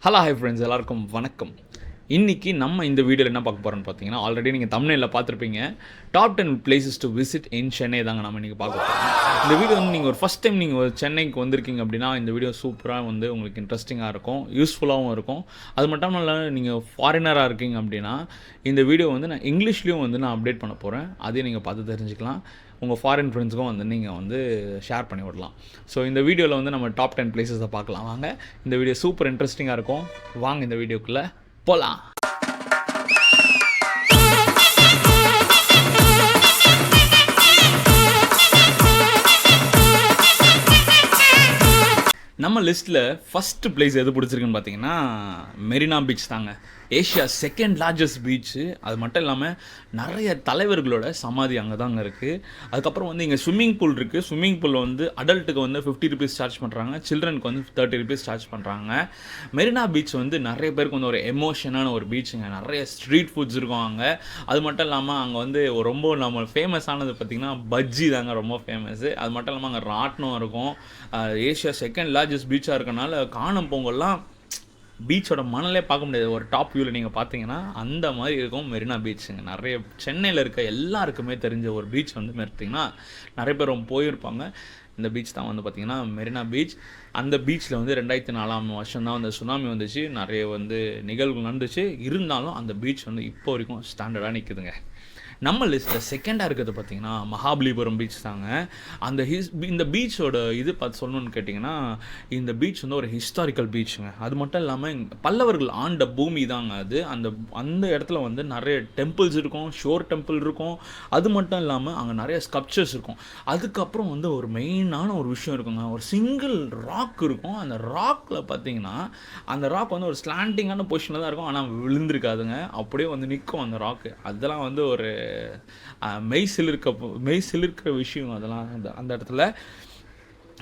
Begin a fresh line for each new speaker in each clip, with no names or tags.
Hello hi friends, எல்லாருக்கும் வணக்கம். இன்றைக்கி நம்ம இந்த வீடியோவில் என்ன பார்க்க போகிறோன்னு பார்த்தீங்கன்னா, ஆல்ரெடி நீங்கள் தம்ப்நெயில்ல பார்த்துருப்பீங்க. டாப் 10 பிளேசஸ் டு விசிட் இன் சென்னை தாங்க நம்ம இன்றைக்கி பார்க்க போகிறோம். இந்த வீடியோ வந்து நீங்கள் ஒரு ஃபஸ்ட் டைம் நீங்கள் சென்னைக்கு வந்திருக்கீங்க அப்படின்னா, இந்த வீடியோ சூப்பராக வந்து உங்களுக்கு இன்ட்ரெஸ்டிங்காக இருக்கும், யூஸ்ஃபுல்லாகவும் இருக்கும். அது மட்டும் இல்லாமல் நீங்கள் ஃபாரினராக இருக்கீங்க அப்படின்னா, இந்த வீடியோ வந்து நான் இங்கிலீஷ்லேயும் வந்து நான் அப்டேட் பண்ண போகிறேன். அதையும் நீங்கள் பார்த்து தெரிஞ்சுக்கலாம். உங்கள் ஃபாரின் ஃப்ரெண்ட்ஸுக்கும் வந்து நீங்கள் வந்து ஷேர் பண்ணி விடலாம். ஸோ இந்த வீடியோவில் வந்து நம்ம டாப் 10 பிளேசஸை பார்க்கலாம் வாங்க. இந்த வீடியோ சூப்பர் இன்ட்ரெஸ்டிங்காக இருக்கும். வாங்க இந்த வீடியோக்குள்ளே போகலாம். நம்ம லிஸ்ட்டில் ஃபஸ்ட்டு பிளேஸ் எது பிடிச்சிருக்குன்னு பார்த்தீங்கன்னா, மெரினா பீச் தாங்க. Asia second largest beach. அது மட்டும் இல்லாமல் நிறைய தலைவர்களோட சமாதி அங்கே தாங்க இருக்குது. அதுக்கப்புறம் வந்து இங்கே ஸ்விம்மிங் பூல் இருக்குது. ஸ்விம்மிங் பூலில் வந்து அடல்ட்டுக்கு வந்து ₹50 சார்ஜ் பண்ணுறாங்க, சில்ட்ரனுக்கு வந்து ₹30 சார்ஜ் பண்ணுறாங்க. மெரினா பீச் வந்து நிறைய பேருக்கு வந்து ஒரு எமோஷனான ஒரு பீச்சுங்க. நிறைய ஸ்ட்ரீட் ஃபுட்ஸ் இருக்கும் அங்கே. அது மட்டும் இல்லாமல் அங்கே வந்து ரொம்ப நம்ம ஃபேமஸானது பார்த்திங்கன்னா பஜ்ஜி தாங்க ரொம்ப ஃபேமஸ்ஸு. அது மட்டும் இல்லாமல் அங்கே ராட்டினம் இருக்கும். ஏஷியா செகண்ட் லார்ஜஸ்ட் பீச்சாக இருக்கனால காணும் பொங்கல்லாம் பீச்சோட மணலே பார்க்க முடியாது. ஒரு டாப் வியூவில் நீங்கள் பார்த்தீங்கன்னா அந்த மாதிரி இருக்கும் மெரினா பீச்சுங்க. நிறைய சென்னையில் இருக்க எல்லாருக்குமே தெரிஞ்ச ஒரு பீச் வந்து பார்த்தீங்கன்னா நிறைய பேர் போயிருப்பாங்க. இந்த பீச் தான் வந்து பார்த்திங்கன்னா மெரினா பீச். அந்த பீச்சில் வந்து 2004 வருஷம் தான் வந்து சுனாமி வந்துச்சு. நிறைய வந்து நிகழ்வுகள் நடந்துச்சு. இருந்தாலும் அந்த பீச் வந்து இப்போ வரைக்கும் ஸ்டாண்டர்டாக நிற்குதுங்க. நம்ம லிஸ்ட்டில் செகண்டாக இருக்கிறது பார்த்திங்கன்னா மகாபலிபுரம் பீச் தாங்க. இந்த பீச்சோட இது பார்த்து சொல்லணும்னு கேட்டிங்கன்னா, இந்த பீச் வந்து ஒரு ஹிஸ்டாரிக்கல் பீச்சுங்க. அது மட்டும் இல்லாமல் பல்லவர்கள் ஆண்ட பூமி தாங்க அது. அந்த இடத்துல வந்து நிறைய டெம்பிள்ஸ் இருக்கும், ஷோர் டெம்பிள் இருக்கும். அது மட்டும் இல்லாமல் அங்கே நிறைய ஸ்கல்ப்சர்ஸ் இருக்கும். அதுக்கப்புறம் வந்து ஒரு மெயினான ஒரு விஷயம் இருக்குங்க. ஒரு சிங்கிள் ராக் இருக்கும். அந்த ராக்கில் பார்த்தீங்கன்னா அந்த ராக் வந்து ஒரு ஸ்லாண்டிங்கான பொசிஷனில் தான் இருக்கும், ஆனால் விழுந்திருக்காதுங்க. அப்படியே வந்து நிற்கும் அந்த ராக்கு. அதெல்லாம் வந்து ஒரு மெய் சிலிர்க்கிற விஷயம் அதெல்லாம் அந்த இடத்துல.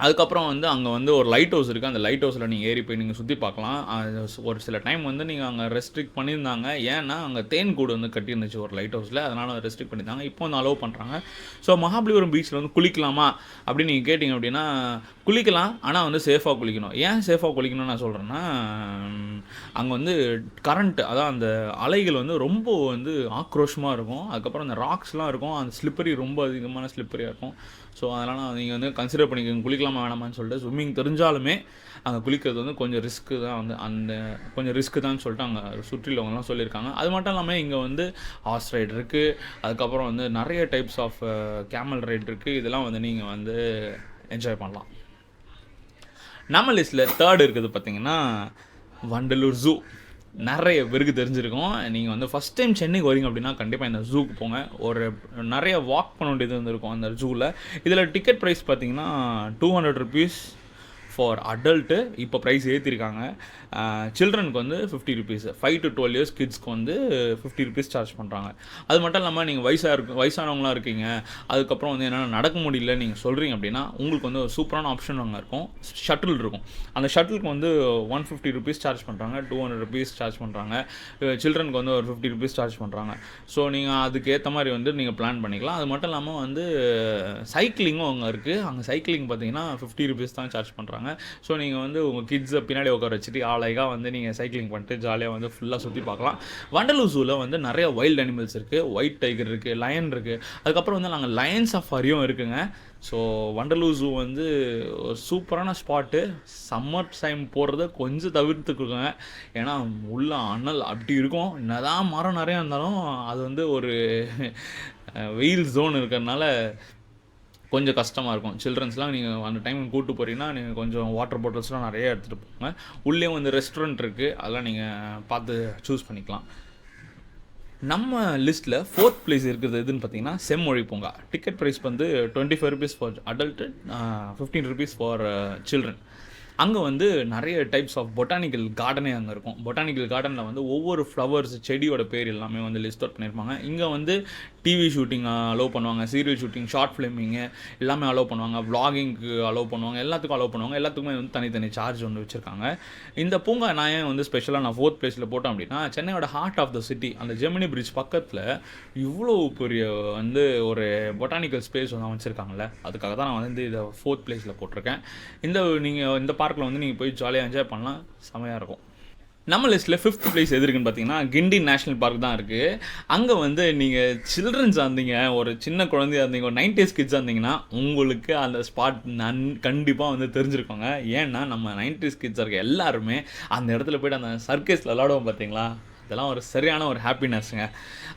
அதுக்கப்புறம் வந்து அங்கே வந்து ஒரு லைட் ஹவுஸ் இருக்குது. அந்த லைட் ஹவுஸில் நீங்கள் ஏறி போய் நீங்கள் சுற்றி பார்க்கலாம். ஒரு சில டைம் வந்து நீங்கள் அங்கே ரெஸ்ட்ரிக்ட் பண்ணியிருந்தாங்க. ஏன்னா அங்கே தேன் கூடு வந்து கட்டியிருந்துச்சு ஒரு லைட் ஹவுஸில். அதனால் ரெஸ்ட்ரிக்ட் பண்ணியிருந்தாங்க. இப்போ வந்து அலோவ் பண்ணுறாங்க. ஸோ மகாபலிபுரம் பீச்சில் வந்து குளிக்கலாமா அப்படின்னு நீங்கள் கேட்டிங்க அப்படின்னா குளிக்கலாம், ஆனால் வந்து சேஃபாக குளிக்கணும். ஏன் சேஃபாக குளிக்கணும்னு நான் சொல்கிறேன்னா, அங்கே வந்து கரண்ட், அதான் அந்த அலைகள் வந்து ரொம்ப வந்து ஆக்ரோஷமாக இருக்கும். அதுக்கப்புறம் அந்த ராக்ஸ்லாம் இருக்கும். அந்த ஸ்லிப்பரி ரொம்ப அதிகமான ஸ்லிப்பரியாக இருக்கும். ஸோ அதனால் நீங்கள் வந்து கன்சிடர் பண்ணிக்கோங்க குளிக்கலாமா வேணாமான்னு சொல்லிட்டு. ஸ்விம்மிங் தெரிஞ்சாலுமே அங்கே குளிக்கிறது வந்து கொஞ்சம் ரிஸ்க்கு தான், வந்து கொஞ்சம் ரிஸ்க்கு தான் சொல்லிட்டு அங்கே சுற்றிலவங்கலாம் சொல்லியிருக்காங்க. அது மட்டும் இல்லாமல் இங்கே வந்து ஹார்ஸ் ரைட் இருக்குது. அதுக்கப்புறம் வந்து நிறைய டைப்ஸ் ஆஃப் கேமல் ரைட் இருக்குது. இதெல்லாம் வந்து நீங்கள் வந்து என்ஜாய் பண்ணலாம். நம்ம லிஸ்ட்டில் தேர்ட் இருக்குது பார்த்திங்கன்னா வண்டலூர் ஜூ. நிறைய பேருக்கு தெரிஞ்சிருக்கும். நீங்கள் வந்து ஃபஸ்ட் டைம் சென்னைக்கு வரீங்க அப்படின்னா கண்டிப்பாக இந்த ஜூக்கு போங்க. நிறைய வாக் பண்ண வேண்டியது வந்துருக்கும் அந்த ஜூவில். இதில் டிக்கெட் ப்ரைஸ் பார்த்தீங்கன்னா ₹200 ஃபார் அடல்ட்டு. இப்போ ப்ரைஸ் ஏற்றிருக்காங்க. சில்ட்ரனுக்கு வந்து ₹50. 5 to 12 years கிட்ஸ்க்கு வந்து ₹50 சார்ஜ் பண்ணுறாங்க. அது மட்டும் இல்லாமல் நீங்கள் வயசானவங்களாம் இருக்கீங்க, அதுக்கப்புறம் வந்து என்னென்னா நடக்க முடியல நீங்கள் சொல்கிறீங்க அப்படின்னா உங்களுக்கு வந்து ஒரு சூப்பரான ஆப்ஷன் அங்கே இருக்கும். ஷட்டில் இருக்கும். அந்த ஷட்டிலுக்கு வந்து ₹150 சார்ஜ் பண்ணுறாங்க, ₹200 சார்ஜ் பண்ணுறாங்க. சில்ட்ரனுக்கு வந்து ஒரு ₹50 சார்ஜ் பண்ணுறாங்க. ஸோ நீங்கள் அதுக்கேற்ற மாதிரி வந்து நீங்கள் பிளான் பண்ணிக்கலாம். அது மட்டும் இல்லாமல் வந்து சைக்கிளிங்கும் அங்கே இருக்குது. அங்கே சைக்கிளிங் பார்த்தீங்கன்னா ₹50 தான் சார்ஜ் பண்ணுறாங்க. ஸோ நீங்கள் வந்து உங்கள் கிட்ஸை பின்னாடி உட்கார வச்சுட்டு அழகாக வந்து நீங்கள் சைக்கிளிங் பண்ணிட்டு ஜாலியாக வந்து ஃபுல்லாக சுற்றி பார்க்கலாம். வண்டலூர் ஜூவில் வந்து நிறைய வைல்டு அனிமல்ஸ் இருக்குது. ஒயிட் டைகர் இருக்குது, லயன் இருக்குது. அதுக்கப்புறம் வந்து நாங்கள் லயன் சஃபாரியும் இருக்குங்க. ஸோ வண்டலூர் ஜூ வந்து ஒரு சூப்பரான ஸ்பாட்டு. சம்மர் டைம் போகிறத கொஞ்சம் தவிர்த்துக்குங்க. ஏன்னா உள்ள அனல் அப்படி இருக்கும். என்னதான் மரம் நிறையா இருந்தாலும் அது வந்து ஒரு வெயில் ஜோன் இருக்கிறதுனால கொஞ்சம் கஷ்டமாக இருக்கும். சில்ட்ரன்ஸ்லாம் நீங்கள் அந்த டைம் கூப்பிட்டு போகிறீங்கன்னா நீங்கள் கொஞ்சம் வாட்டர் பாட்டில்ஸ்லாம் நிறைய எடுத்துகிட்டு போங்க. உள்ளே வந்து ரெஸ்டாரண்ட் இருக்குது, அதெல்லாம் நீங்கள் பார்த்து சூஸ் பண்ணிக்கலாம். நம்ம லிஸ்ட்டில் ஃபோர்த் பிளேஸ் இருக்கிறது எதுன்னு பார்த்தீங்கன்னா செம்மொழி பூங்கா. டிக்கெட் ப்ரைஸ் வந்து ₹25 ஃபார் அடல்ட்டு, ₹15 ஃபார் சில்ட்ரன். அங்கே வந்து நிறைய டைப்ஸ் ஆஃப் பொட்டானிக்கல் கார்டனே அங்கே இருக்கும். பொட்டானிக்கல் கார்டனில் வந்து ஒவ்வொரு ஃப்ளவர்ஸ் செடியோட பேர் எல்லாமே வந்து லிஸ்ட் அவுட் பண்ணியிருப்பாங்க. இங்கே வந்து டிவி ஷூட்டிங் அலோவ் பண்ணுவாங்க, சீரியல் ஷூட்டிங், ஷார்ட் ஃபிலிமிங்கு எல்லாமே அலோவ் பண்ணுவாங்க, விளாகிங்க்கு அலோவ் பண்ணுவாங்க, எல்லாத்துக்கும் அலோவ் பண்ணுவாங்க. எல்லாத்துக்குமே வந்து தனித்தனி சார்ஜ் வந்து வச்சுருக்காங்க. இந்த பூங்கா நான் ஏன் வந்து ஸ்பெஷலாக நான் ஃபோர்த் பிளேஸில் போட்டேன் அப்படின்னா, சென்னையோட ஹார்ட் ஆஃப் த சிட்டி அந்த ஜெமினி பிரிட்ஜ் பக்கத்தில் இவ்வளோ பெரிய வந்து ஒரு பொட்டானிக்கல் ஸ்பேஸ் வந்து அமைச்சிருக்காங்கல்ல, அதுக்காக தான் நான் வந்து இதை ஃபோர்த் பிளேஸில் போட்டிருக்கேன். நீங்கள் இந்த பார்க்கில் வந்து நீங்கள் போய் ஜாலியாக என்ஜாய் பண்ணலாம், செமையாக இருக்கும். நம்ம லிஸ்ட்டில் 5th பிளேஸ் எது இருக்குன்னு பார்த்தீங்கன்னா கிண்டி நேஷனல் பார்க் தான் இருக்குது. அங்கே வந்து நீங்கள் சில்ட்ரன்ஸாக இருந்தீங்க, ஒரு சின்ன குழந்தையா இருந்தீங்க, ஒரு 90s கிட்ஸாக இருந்தீங்கன்னா உங்களுக்கு அந்த ஸ்பாட் கண்டிப்பாக வந்து தெரிஞ்சிருக்கோங்க. ஏன்னா நம்ம 90s கிட்ஸாக இருக்க எல்லாருமே அந்த இடத்துல போய்ட்டு அந்த சர்க்கஸில் விளாடுவோம் பார்த்தீங்களா, இதெல்லாம் ஒரு சரியான ஒரு ஹாப்பினஸ்ங்க.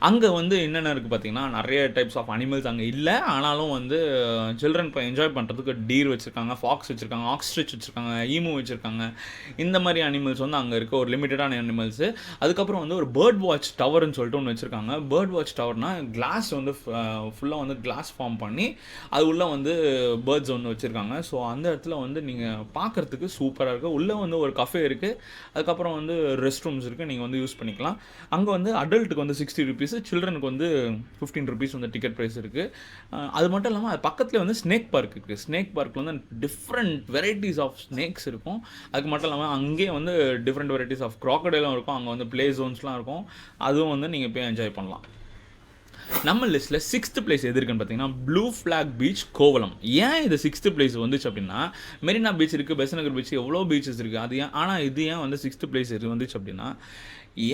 அங்கே வந்து என்னென்ன இருக்குது பார்த்தீங்கன்னா நிறைய டைப்ஸ் ஆஃப் அனிமல்ஸ் அங்கே இல்லை. ஆனாலும் வந்து சில்ட்ரன் இப்போ என்ஜாய் பண்ணுறதுக்கு டீர் வச்சுருக்காங்க, ஃபாக்ஸ் வச்சுருக்காங்க, ஆக்ஸ்ட்ரிச் வச்சுருக்காங்க, ஈமு வச்சுருக்காங்க. இந்த மாதிரி அனிமல்ஸ் வந்து அங்கே இருக்க ஒரு லிமிட்டடான அனிமல்ஸு. அதுக்கப்புறம் வந்து ஒரு பேர்ட் வாட்ச் டவர்னு சொல்லிட்டு ஒன்று வச்சுருக்காங்க. பேர்ட் வாட்ச் டவர்னால் கிளாஸ் வந்து ஃபுல்லாக வந்து கிளாஸ் ஃபார்ம் பண்ணி அது உள்ளே வந்து பேர்ட்ஸ் ஒன்று வச்சுருக்காங்க. ஸோ அந்த இடத்துல வந்து நீங்கள் பார்க்குறதுக்கு சூப்பராக இருக்குது. உள்ளே வந்து ஒரு கஃபே இருக்குது, அதுக்கப்புறம் வந்து ரெஸ்ட் ரூம்ஸ் இருக்குது, நீங்கள் வந்து யூஸ் பண்ணிக்கலாம். அங்கே வந்து அடல்ட்டுக்கு வந்து 60 ருபீஸ், சில்ட்ரனுக்கு வந்து 15 ருபீஸ் வந்து டிக்கெட் ப்ரைஸ் இருக்குது. அது மட்டும் இல்லாமல் அது பக்கத்தில் வந்து ஸ்னேக் பார்க் இருக்குது. ஸ்னேக் பார்க்கில் வந்து டிஃப்ரெண்ட் வெரைட்டிஸ் ஆஃப் ஸ்னேக்ஸ் இருக்கும். அதுக்கு மட்டும் இல்லாமல் அங்கேயே வந்து டிஃப்ரெண்ட் வெரைட்டிஸ் ஆஃப் க்ராக்கடைலும் இருக்கும். அங்கே வந்து ப்ளே ஜோன்ஸ்லாம் இருக்கும். அதுவும் வந்து நீங்கள் போய் என்ஜாய் பண்ணலாம். நம்ம லிஸ்ட்டில் 6th பிளேஸ் எது இருக்குன்னு பார்த்தீங்கன்னா ப்ளூ ஃப்ளாக் பீச் கோவளம். ஏன் இது 6th பிளேஸ் வந்துச்சு அப்படின்னா, மெரினா பீச் இருக்குது, பெசன்ட் நகர் பீச், எவ்வளோ பீச்சஸ் இருக்குது. அது ஏன் ஆனால் இது ஏன் வந்து 6th பிளேஸ் வந்துச்சு அப்படின்னா,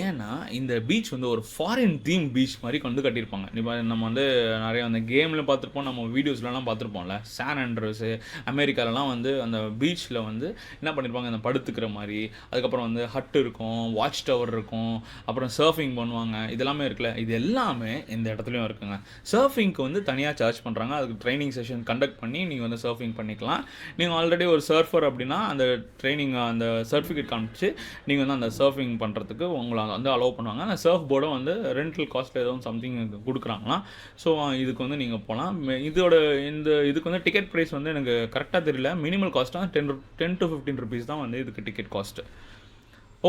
ஏன்னா இந்த பீச் வந்து ஒரு ஃபாரின் தீம் பீச் மாதிரி வந்து கட்டியிருப்பாங்க. இப்போ நம்ம வந்து நிறைய அந்த கேமில் பார்த்துருப்போம், நம்ம வீடியோஸ்லாம் பார்த்துருப்போம்ல, சான் ஆண்ட்ரஸு அமெரிக்காலலாம் வந்து அந்த பீச்சில் வந்து என்ன பண்ணியிருப்பாங்க, அந்த படுத்துக்கிற மாதிரி, அதுக்கப்புறம் வந்து ஹட் இருக்கும், வாட்ச் டவர் இருக்கும், அப்புறம் சர்ஃபிங் பண்ணுவாங்க. இதெல்லாமே இருக்குல்ல, இது எல்லாமே இந்த இடத்துலையும் இருக்குங்க. சர்ஃபிங்க்கு வந்து தனியாக சார்ஜ் பண்ணுறாங்க. அதுக்கு ட்ரைனிங் செஷன் கண்டக்ட் பண்ணி நீங்கள் வந்து சர்ஃபிங் பண்ணிக்கலாம். நீங்கள் ஆல்ரெடி ஒரு சர்ஃபர் அப்படின்னா அந்த ட்ரைனிங் அந்த சர்டிஃபிகேட் காமிச்சு நீங்கள் வந்து அந்த சர்ஃபிங் பண்ணுறதுக்கு உங்களை வந்து அலோவ் பண்ணுவாங்க. அந்த சர்ஃப் போர்டும் வந்து ரெண்டல் காஸ்ட் எதுவும் சம்திங் கொடுக்குறாங்களாம். ஸோ இதுக்கு வந்து நீங்கள் போகலாம். இதுக்கு வந்து டிக்கெட் ப்ரைஸ் வந்து எனக்கு கரெக்டாக தெரியல. மினிமல் காஸ்ட் தான் 10 to 15 ருபீஸ் தான் வந்து இதுக்கு டிக்கெட் காஸ்ட்டு.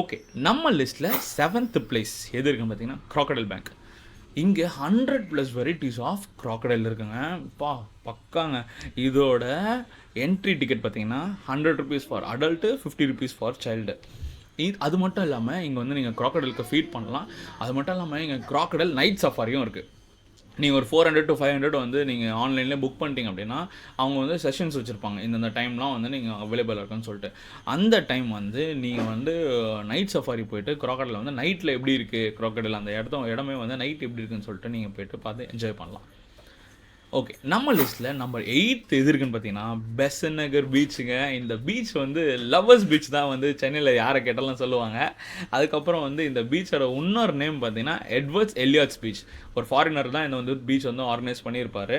ஓகே, நம்ம லிஸ்ட்டில் 7th பிளேஸ் எது இருக்குன்னு பார்த்தீங்கன்னா க்ராக்கடைல் பேங்க். இங்கே 100+ வெரைட்டிஸ் ஆஃப் க்ராக்கடைல் இருக்குங்க. பக்காங்க. இதோட என்ட்ரி டிக்கெட் பார்த்தீங்கன்னா 100 rupees for adult, 50 rupees for child. அது மட்டும் இல்லாமல் இங்கே வந்து நீங்கள் க்ராக்கடைலுக்கு ஃபீட் பண்ணலாம். அது மட்டும் இல்லாமல் இங்கே க்ராக்கடைல் நைட் சஃபாரியும் இருக்குது. நீங்கள் ஒரு 400 to 500 வந்து நீங்கள் ஆன்லைன்லேயே புக் பண்ணிட்டீங்க அப்படின்னா அவங்க வந்து செஷன்ஸ் வச்சுருப்பாங்க. இந்த டைம்லாம் வந்து நீங்கள் அவைலபிளாக இருக்குன்னு சொல்லிட்டு அந்த டைம் வந்து நீங்கள் வந்து நைட் சஃபாரி போயிட்டு க்ராக்கடைல் வந்து நைட்டில் எப்படி இருக்குது, க்ராக்கடைல் அந்த இடமே வந்து நைட் எப்படி இருக்குன்னு சொல்லிட்டு நீங்கள் போய்ட்டு பார்த்து என்ஜாய் பண்ணலாம். ஓகே, நம்ம லிஸ்ட்டில் நம்பர் 8 எது இருக்குன்னு பார்த்தீங்கன்னா பெசன்ட் நகர் பீச்சுங்க. இந்த பீச் வந்து லவ்வர்ஸ் பீச் தான் வந்து சென்னையில் யாரை கேட்டாலும் சொல்லுவாங்க. அதுக்கப்புறம் வந்து இந்த பீச்சோட இன்னொரு நேம் பார்த்தீங்கன்னா எட்வர்ட்ஸ் எலியாட்ஸ் பீச். ஒரு ஃபாரினர் தான் இந்த வந்து பீச் வந்து ஆர்கனைஸ் பண்ணியிருப்பார்.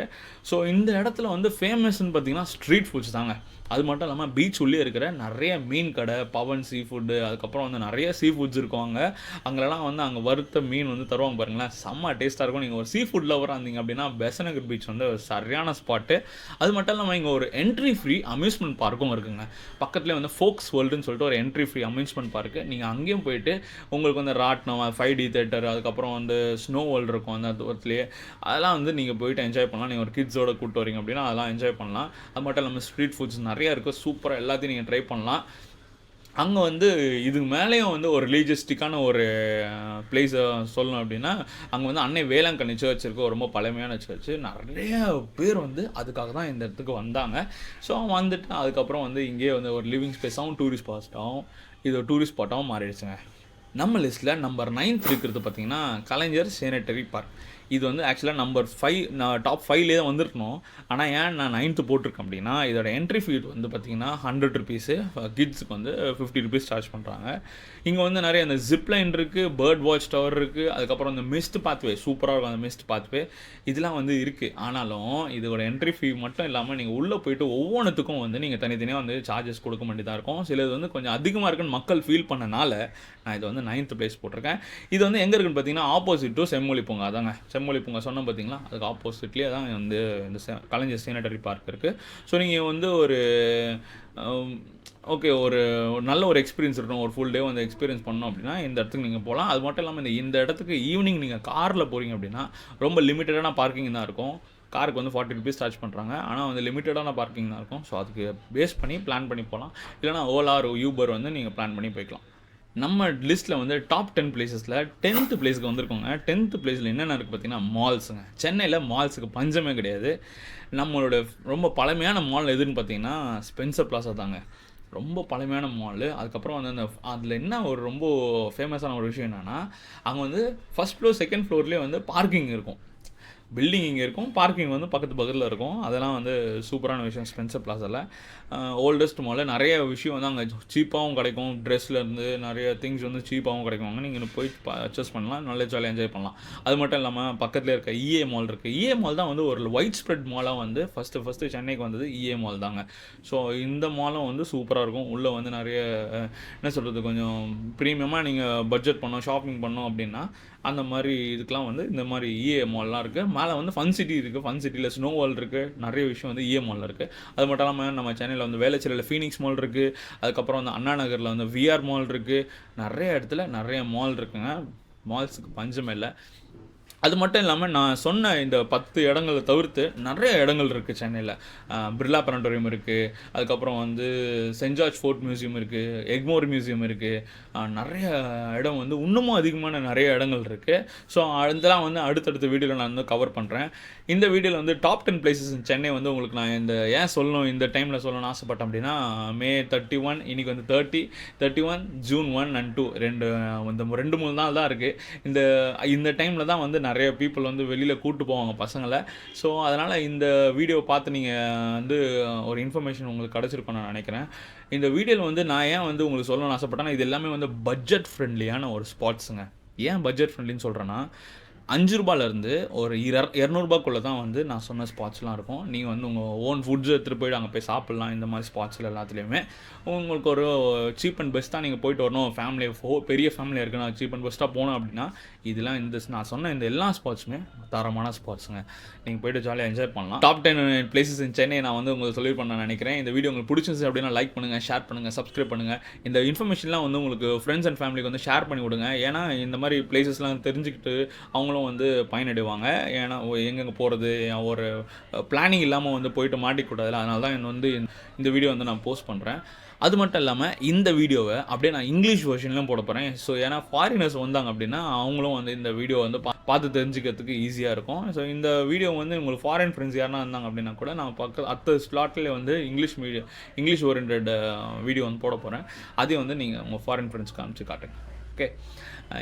ஸோ இந்த இடத்துல வந்து ஃபேமஸ்ன்னு பார்த்தீங்கன்னா ஸ்ட்ரீட் ஃபுட்ஸ் தாங்க. அது மட்டும் இல்லாமல் பீச் உள்ளே இருக்கிற நிறைய மீன் கடை, பவன் சீ ஃபுட்டு, அதுக்கப்புறம் வந்து நிறைய சீ ஃபுட்ஸ் இருக்கும். அங்கெல்லாம் வந்து அங்கே வறுத்த மீன் வந்து தருவாங்க பாருங்களேன், செம்ம டேஸ்ட்டாக இருக்கும். நீங்கள் ஒரு சீ ஃபுட் லவராக இருந்தீங்க அப்படின்னா பெசன்ட் நகர் பீச் வந்து சரியான ஸ்பாட்டு. அது மட்டும் இல்லாமல் இங்கே ஒரு என்ட்ரி ஃப்ரீ அம்யூஸ்மெண்ட் பார்க்கும் இருக்குங்க. பக்கத்துலேயே வந்து ஃபோக்ஸ் வேர்ல்டுன்னு சொல்லிட்டு ஒரு என்ட்ரி ஃப்ரீ அம்யூஸ்மெண்ட் பார்க்கு. நீங்கள் அங்கேயும் போயிட்டு உங்களுக்கு வந்து ராட்னம், 5D தேட்டர், அதுக்கப்புறம் வந்து ஸ்னோ வேர்ல்டு இருக்கும் அந்த தூரத்துலேயே. அதெல்லாம் வந்து நீங்கள் போயிட்டு என்ஜாய் பண்ணலாம். நீங்கள் ஒரு கிட்ஸோட கூப்பிட்டு வரீங்க அப்படின்னா அதெல்லாம் என்ஜாய் பண்ணலாம். அது மட்டும் இல்லாமல் ஸ்ட்ரீட் ஃபுட்ஸ் நிறையா இருக்குது, சூப்பராக எல்லாத்தையும் நீங்கள் ட்ரை பண்ணலாம். அங்கே வந்து இதுக்கு மேலேயும் வந்து ஒரு ரிலீஜியஸ்டிக்கான ஒரு பிளேஸை சொல்லணும் அப்படின்னா அங்கே வந்து அன்னை வேளாங்கண்ணி சர்ச் இருக்குது. ரொம்ப பழமையான சர்ச்சு. நிறைய பேர் வந்து அதுக்காக தான் இந்த இடத்துக்கு வந்தாங்க. ஸோ வந்துட்டு அதுக்கப்புறம் வந்து இங்கேயே வந்து ஒரு லிவிங் ஸ்பேஸாகவும் டூரிஸ்ட் ஸ்பாட்டாகவும் இது ஒரு டூரிஸ்ட் ஸ்பாட்டாகவும் மாறிடுச்சுங்க. நம்ம லிஸ்ட்டில் நம்பர் 9 இருக்கிறது பார்த்திங்கன்னா கலைஞர் சேனிட்டரி பார்க். இது வந்து ஆக்சுவலாக நம்பர் 5 நான் டாப் 5லேயே தான் வந்திருக்கணும். ஆனால் ஏன் நான் 9th போட்டிருக்கேன் அப்படின்னா இதோட என்ட்ரி ஃபீட் வந்து பார்த்திங்கன்னா 100 ருபீஸு, கிட்ஸுக்கு வந்து 50 ருபீஸ் சார்ஜ் பண்ணுறாங்க. இங்கே வந்து நிறைய அந்த ஜிப்லைன் இருக்குது, பேர்ட் வாட்ச் டவர் இருக்குது, அதுக்கப்புறம் அந்த மிஸ்ட் பாத்வே சூப்பராக இருக்கும். அந்த மிஸ்ட் பாத்வே இதெல்லாம் வந்து இருக்குது. ஆனாலும் இதோட என்ட்ரி ஃபீ மட்டும் இல்லாமல் நீங்கள் உள்ளே போயிட்டு ஒவ்வொன்றுத்துக்கும் வந்து நீங்கள் தனித்தனியாக வந்து சார்ஜஸ் கொடுக்க வேண்டியதாக இருக்கும். சிலது வந்து கொஞ்சம் அதிகமாக இருக்குன்னு மக்கள் ஃபீல் பண்ணனால நான் இதை வந்து 9th பிளேஸ் போட்டிருக்கேன். இது வந்து எங்கே இருக்குன்னு பார்த்தீங்கன்னா ஆப்போசிட் டு செம்மொழி பூங்கா. அதாங்க செம்மொழி பூங்கா சொன்னோம் பார்த்தீங்களா, அதுக்கு ஆப்போசிட்லேயே தான் வந்து இந்த கலைஞர் சேனிட்டரி பார்க் இருக்குது. ஸோ நீங்கள் வந்து ஒரு ஓகே ஒரு நல்ல ஒரு எக்ஸ்பீரியன்ஸ் இருக்கணும், ஒரு ஃபுல் டே வந்து எக்ஸ்பீரியன்ஸ் பண்ணணும் அப்படின்னா இந்த இடத்துக்கு நீங்கள் போகலாம். அது மட்டும் இல்லாமல் இந்த இடத்துக்கு ஈவினிங் நீங்கள் காரில் போகிறீங்க அப்படின்னா ரொம்ப லிமிட்டடான பார்க்கிங் தான் இருக்கும். காருக்கு வந்து 40 ருபீஸ் சார்ஜ் பண்ணுறாங்க. ஆனால் வந்து லிமிட்டடான பார்க்கிங் தான் இருக்கும். ஸோ அதுக்கு பேஸ் பண்ணி பிளான் பண்ணி போகலாம். இல்லைனா ஓலா ஒரு யூபர் வந்து நீங்கள் பிளான் பண்ணி போய்க்கலாம். நம்ம லிஸ்ட்டில் வந்து டாப் 10 பிளேஸஸில் 10th பிளேஸுக்கு வந்திருக்கோங்க. 10th பிளேஸில் என்னென்ன இருக்குது பார்த்தீங்கன்னா மால்ஸுங்க. சென்னையில் மால்ஸுக்கு பஞ்சமே கிடையாது. நம்மளோட ரொம்ப பழமையான மால் எதுன்னு பார்த்தீங்கன்னா ஸ்பென்சர் பிளாஸா தாங்க. ரொம்ப பழமையான மாலு. அதுக்கப்புறம் வந்து அந்த அதில் என்ன ஒரு ரொம்ப ஃபேமஸான ஒரு விஷயம் என்னென்னா, அங்கே வந்து ஃபர்ஸ்ட் ஃப்ளோர் செகண்ட் ஃப்ளோர்லேயே வந்து பார்க்கிங் இருக்கும். பில்டிங் இங்கே இருக்கும், பார்க்கிங் வந்து பக்கத்தில் இருக்கும். அதெல்லாம் வந்து சூப்பரான விஷயம் ஸ்பென்சர் பிளாஸாவில். ஓல்டஸ்ட் மாலில் நிறைய விஷயம் வந்து அங்கே சீப்பாகவும் கிடைக்கும். ட்ரெஸ்லேருந்து நிறைய திங்ஸ் வந்து சீப்பாகவும் கிடைக்குவாங்க. நீங்கள் போய் பர்ச்சேஸ் பண்ணலாம், நல்ல ஜாலியாக என்ஜாய் பண்ணலாம். அது மட்டும் இல்லாமல் பக்கத்தில் இருக்க இஏ மால் இருக்குது. இஏ மால் தான் வந்து ஒரு ஒயிட் ஸ்ப்ரெட் மாலாக வந்து ஃபஸ்ட்டு சென்னைக்கு வந்தது இஏ மால் தாங்க. ஸோ இந்த மாலும் வந்து சூப்பராக இருக்கும். உள்ளே வந்து நிறைய என்ன சொல்கிறது, கொஞ்சம் ப்ரீமியமாக நீங்கள் பட்ஜெட் பண்ணோம், ஷாப்பிங் பண்ணோம் அப்படின்னா அந்த மாதிரி இதுக்கெலாம் வந்து இந்த மாதிரி இஏ மால்லாம் இருக்குது. மேலே வந்து ஃபன் சிட்டி இருக்குது. ஃபன் சிட்டியில் ஸ்னோ வால் இருக்குது. நிறைய விஷயம் வந்து இஏ மாலில் இருக்குது. அது மட்டும் இல்லாமல் நம்ம சென்னையில் வந்து வேளச்சேரியில் ஃபீனிக்ஸ் மால் இருக்குது. அதுக்கப்புறம் வந்து அண்ணா நகரில் வந்து விஆர் மால் இருக்குது. நிறைய இடத்துல நிறைய மால் இருக்குங்க. மால்ஸுக்கு பஞ்சமே இல்லை. அது மட்டும் இல்லாமல் நான் சொன்ன இந்த 10 இடங்களை தவிர்த்து நிறைய இடங்கள் இருக்குது சென்னையில். பிர்லா பிளானட்டோரியம் இருக்குது. அதுக்கப்புறம் வந்து சென்ட் ஜார்ஜ் ஃபோர்ட் மியூசியம் இருக்குது. எக்மோர் மியூசியம் இருக்குது. நிறைய இடம் வந்து இன்னமும் அதிகமான நிறைய இடங்கள் இருக்குது. ஸோ அதெல்லாம் வந்து அடுத்தடுத்த வீடியோவில் நான் வந்து கவர் பண்ணுறேன். இந்த வீடியோவில் வந்து டாப் 10 பிளேசஸ் இன் சென்னை வந்து உங்களுக்கு நான் ஏன் சொல்லணும், இந்த டைமில் சொல்லணும்னு ஆசைப்பட்டேன் அப்படின்னா, May 31 இன்றைக்கி வந்து 31 June 1 and 2 இந்த 2-3 நாள் தான் இருக்குது. இந்த டைமில் தான் வந்து நிறைய பீப்புள் வந்து வெளியில் கூப்பிட்டு போவாங்க பசங்களை. ஸோ அதனால் இந்த வீடியோ பார்த்து நீங்கள் வந்து ஒரு இன்ஃபர்மேஷன் உங்களுக்கு கிடச்சிருக்கோன்னு நான் நினைக்கிறேன். இந்த வீடியோவில் வந்து நான் ஏன் வந்து உங்களுக்கு சொல்லணும்னு ஆசைப்பட்டேன்னா, இது எல்லாமே வந்து பட்ஜெட் ஃப்ரெண்ட்லியான ஒரு ஸ்பாட்ஸுங்க. ஏன் பட்ஜெட் ஃப்ரெண்ட்லின்னு சொல்கிறேன்னா, ₹5 ஒரு ₹200 தான் வந்து நான் சொன்ன ஸ்பாட்ஸ்லாம் இருக்கும். நீங்கள் வந்து உங்கள் ஓன் ஃபுட்ஸ் எடுத்துகிட்டு போய்ட்டு அங்கே போய் சாப்பிட்லாம். இந்த மாதிரி ஸ்பாட்ஸில் எல்லாத்துலேயுமே உங்களுக்கு ஒரு சீப் அண்ட் பெஸ்ட்டாக நீங்கள் போயிட்டு வரணும். பெரிய ஃபேமிலியாக இருக்குது, நான் சீப் அண்ட் பெஸ்ட்டாக போனோம் அப்படின்னா இதெல்லாம் நான் சொன்ன இந்த எல்லா ஸ்பாட்ஸுமே தரமான ஸ்பாட்ஸுங்க. நீங்கள் போய்ட்டு ஜாலியாக என்ஜாய் பண்ணலாம். டாப் 10 பிளேசஸ் இன் சென்னை நான் வந்து உங்களுக்கு சொல்லியிருப்பேன் நான் நினைக்கிறேன். இந்த வீடியோ உங்களுக்கு பிடிச்சிருந்துச்சு அப்படின்னா லைக் பண்ணுங்கள், ஷேர் பண்ணுங்கள், சப்ஸ்கிரைப் பண்ணுங்கள். இந்த இன்ஃபர்மேஷன்லாம் வந்து உங்களுக்கு ஃப்ரெண்ட்ஸ் அண்ட் ஃபேமிலிக்கு வந்து ஷேர் பண்ணி விடுங்க. ஏன்னா இந்த மாதிரி பிளேசஸ்லாம் தெரிஞ்சுக்கிட்டு அவங்களும் வந்து பயனடைவாங்க. ஏன்னா எங்கெங்கே போகிறது, ஒரு பிளானிங் இல்லாமல் வந்து போயிட்டு மாட்டிக்கூடாதுல. அதனால தான் வந்து இந்த வீடியோ வந்து நான் போஸ்ட் பண்ணுறேன். அது மட்டும் இல்லாமல் இந்த வீடியோவை அப்படியே நான் இங்கிலீஷ் வெர்ஷன்லையும் போட போகிறேன். ஸோ ஏன்னா ஃபாரினர்ஸ் வந்தாங்க அப்படின்னா அவங்களும் வந்து இந்த வீடியோ வந்து பார்த்து தெரிஞ்சுக்கிறதுக்கு ஈஸியாக இருக்கும். ஸோ இந்த வீடியோ வந்து உங்களுக்கு ஃபாரின் ஃப்ரெண்ட்ஸ் யாருனா இருந்தாங்க அப்படின்னா கூட நான் அடுத்த ஸ்லாட்லேயே வந்து இங்கிலீஷ் ஓரியன்ட் வீடியோ வந்து போட போகிறேன். அதையும் வந்து நீங்கள் உங்கள் ஃபாரின் ஃப்ரெண்ட்ஸ்க்கு காமிச்சு காட்டுங்க. ஓகே,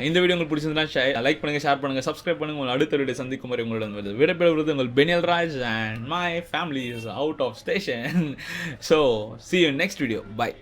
இந்த வீடியோ உங்களுக்கு பிடிச்சிருந்தா லைக் பண்ணுங்கள், ஷேர் பண்ணுங்கள், சப்ஸ்கிரைப் பண்ணுங்கள். உங்கள் அடுத்த வீடியோ சந்திக்கும் வரை உங்களிடம் விடைபெறுவது உங்கள் Beniel Raj and my family is out of station. So see you in next video. Bye.